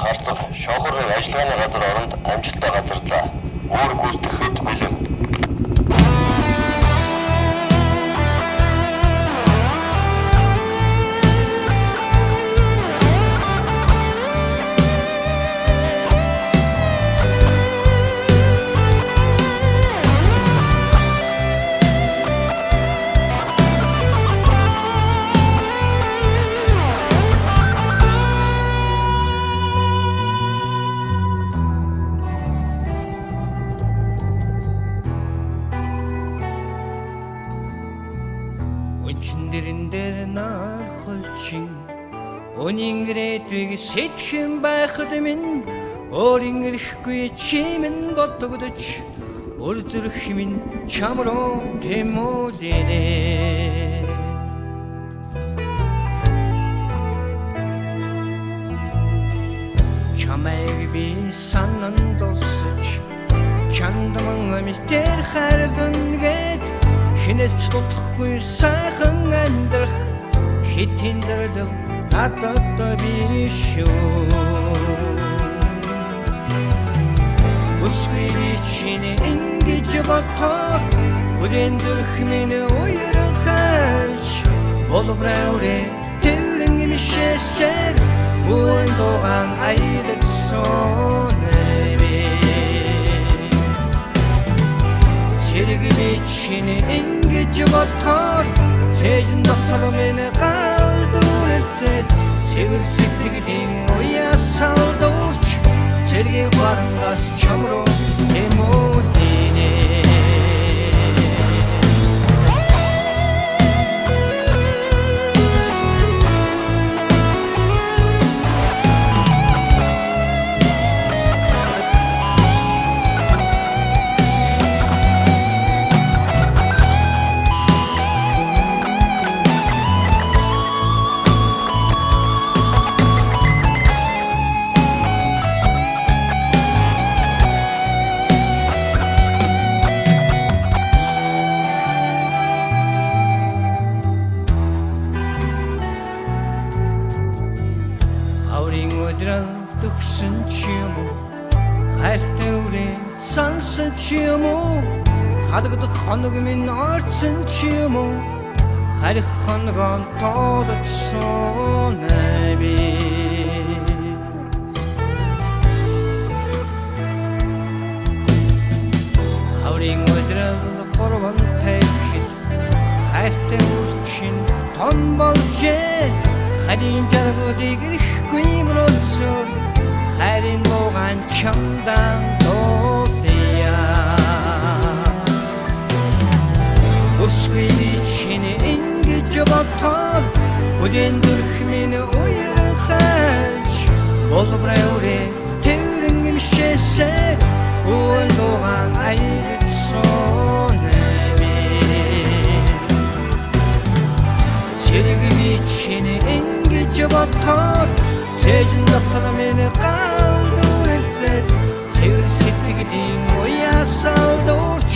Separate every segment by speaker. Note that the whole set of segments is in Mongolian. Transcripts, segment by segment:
Speaker 1: харцах шоохорын ажиллагааны газар оронд амжилттай газарлаа. Үүрэг гүйцэтгэхэд бэлэн.
Speaker 2: Өчнөрөндэр нар холчин өнийн ирээдүйг сэтгэн байхад минь өөрийн ирэхгүй чимэн бодогдож өр зүрх минь чамруу тэмүүлэнэ чамайг би санан дусаж чандман мэтэр хайрлан гээд хинээс ч дутхгүй сайхан амьдрах хитэн зэрлэг надад биш шүү Үсгүй чиний ингэж бодохоор бүлээн зүрх минь уяран хайж боловраа тэрэн имшээсээр буй доган айдсан Сэргий чиний ингэж бодохоор цэжин доктор минь галдуулцээд цэвэр сэтгэлийн уясаа дурч цэргийн гарангаас чамруу тэмүүлэнэ Төгсөн ч юм уу хайртай үрээ сансан ч юм уу халагдах хоног минь орцсон ч юм уу харих хоногон тоолцсон би хаврын өдрөл горвон тэхэд хайртай үрчин том болжээ харин жаргуудыг ирэхгүй мөрөцсөн харин боган чамдан доотя Үсгүй чиний ингэж бодохоор бүлээн зүрх минь уяран хайж боловраа тэрэн имшээсээр буй доган айдсан Сэргий чиний ингэж бодохоор цэжин доктор минь галдуулцээд цэвэр сэтгэлийн уясаа дурч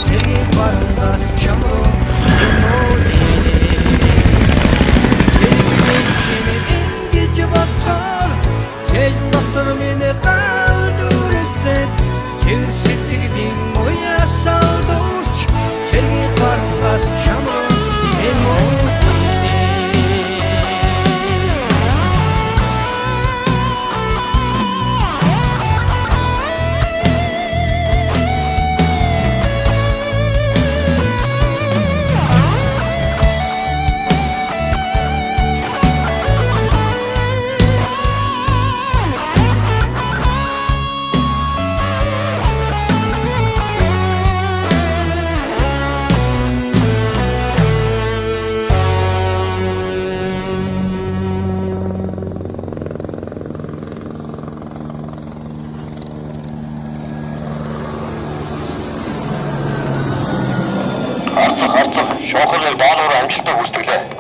Speaker 2: цэргийн гарангаас чамруу тэмүүлэнэ Сэргий чиний ингэж бодохоор цэжин доктор минь галдуулцээд цэвэр сэтгэлийн уясаа дурч цэргийн гарангаас чамруу тэмүүлэнэ Шоохорын даалгавар амжилттай хүртгэлээ.